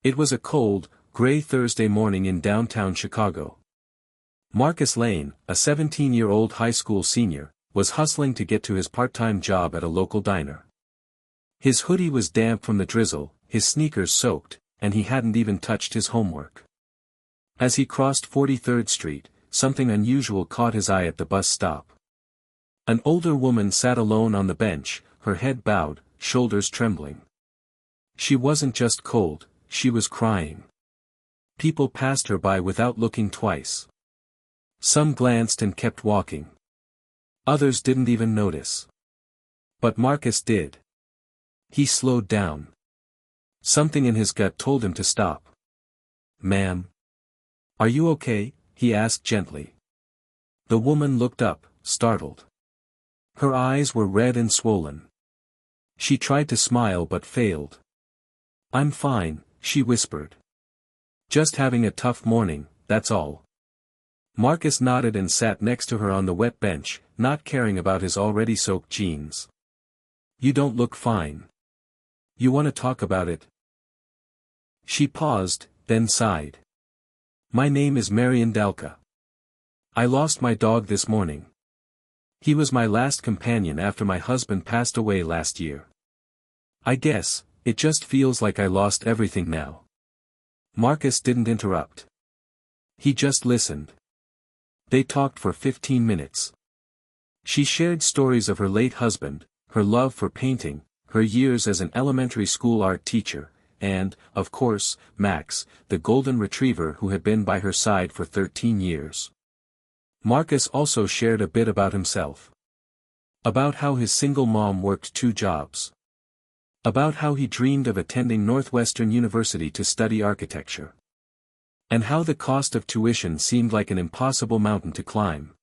It was a cold, gray Thursday morning in downtown Chicago. Marcus Lane, a 17-year-old high school senior, was hustling to get to his part-time job at a local diner. His hoodie was damp from the drizzle, his sneakers soaked, and he hadn't even touched his homework. As he crossed 43rd Street, something unusual caught his eye at the bus stop. An older woman sat alone on the bench, her head bowed, shoulders trembling. She wasn't just cold, she was crying. People passed her by without looking twice. Some glanced and kept walking. Others didn't even notice. But Marcus did. He slowed down. Something in his gut told him to stop. "Ma'am? Are you okay?" he asked gently. The woman looked up, startled. Her eyes were red and swollen. She tried to smile but failed. "I'm fine," she whispered. "Just having a tough morning, that's all." Marcus nodded and sat next to her on the wet bench, not caring about his already soaked jeans. "You don't look fine. You want to talk about it?" She paused, then sighed. "My name is Marian Dalka. I lost my dog this morning. He was my last companion after my husband passed away last year. I guess, it just feels like I lost everything now." Marcus didn't interrupt. He just listened. They talked for 15 minutes. She shared stories of her late husband, her love for painting, her years as an elementary school art teacher, and, of course, Max, the golden retriever who had been by her side for 13 years. Marcus also shared a bit about himself. About how his single mom worked 2 jobs. About how he dreamed of attending Northwestern University to study architecture. And how the cost of tuition seemed like an impossible mountain to climb.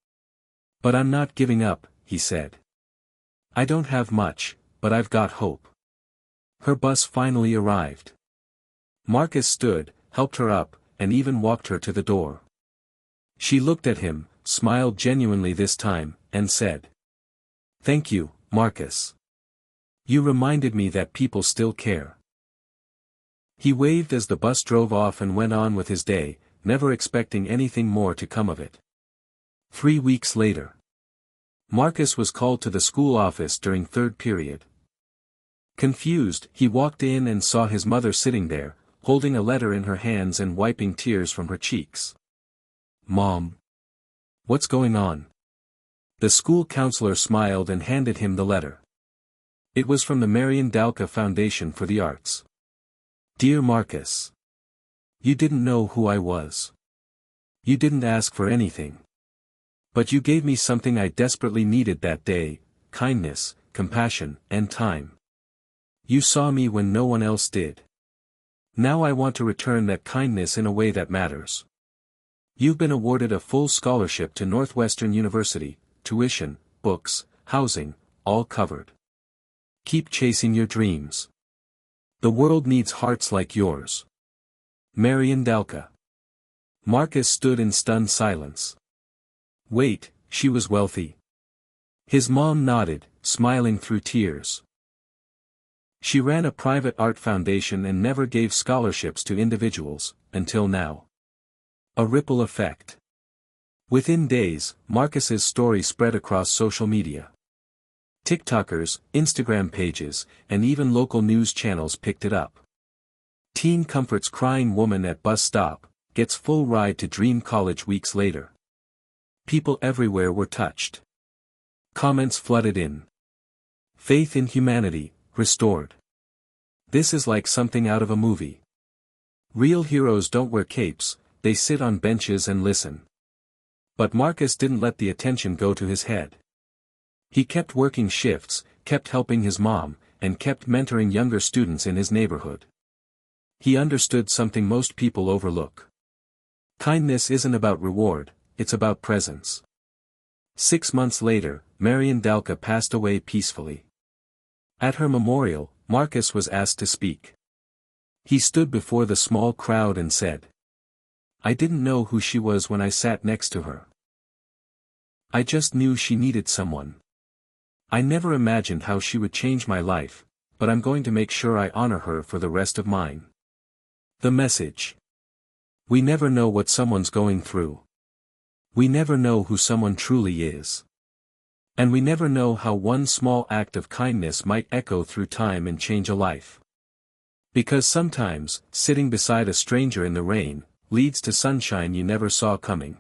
"But I'm not giving up," he said. "I don't have much, but I've got hope." Her bus finally arrived. Marcus stood, helped her up, and even walked her to the door. She looked at him, smiled genuinely this time, and said, "Thank you, Marcus. You reminded me that people still care." He waved as the bus drove off and went on with his day, never expecting anything more to come of it. 3 weeks later. Marcus was called to the school office during third period. Confused, he walked in and saw his mother sitting there, holding a letter in her hands and wiping tears from her cheeks. "Mom. What's going on?" The school counselor smiled and handed him the letter. It was from the Marian Dalka Foundation for the Arts. "Dear Marcus. You didn't know who I was. You didn't ask for anything. But you gave me something I desperately needed that day: kindness, compassion, and time. You saw me when no one else did. Now I want to return that kindness in a way that matters. You've been awarded a full scholarship to Northwestern University, tuition, books, housing, all covered. Keep chasing your dreams. The world needs hearts like yours. Marian Dalka." Marcus stood in stunned silence. Wait, she was wealthy? His mom nodded, smiling through tears. She ran a private art foundation and never gave scholarships to individuals, until now. A ripple effect. Within days, Marcus's story spread across social media. TikTokers, Instagram pages, and even local news channels picked it up. Teen comforts crying woman at bus stop, gets full ride to dream college weeks later. People everywhere were touched. Comments flooded in. Faith in humanity, restored. This is like something out of a movie. Real heroes don't wear capes, they sit on benches and listen. But Marcus didn't let the attention go to his head. He kept working shifts, kept helping his mom, and kept mentoring younger students in his neighborhood. He understood something most people overlook. Kindness isn't about reward, it's about presence. 6 months later, Marian Dalka passed away peacefully. At her memorial, Marcus was asked to speak. He stood before the small crowd and said, "I didn't know who she was when I sat next to her. I just knew she needed someone. I never imagined how she would change my life, but I'm going to make sure I honor her for the rest of mine." The message. We never know what someone's going through. We never know who someone truly is. And we never know how one small act of kindness might echo through time and change a life. Because sometimes, sitting beside a stranger in the rain, leads to sunshine you never saw coming.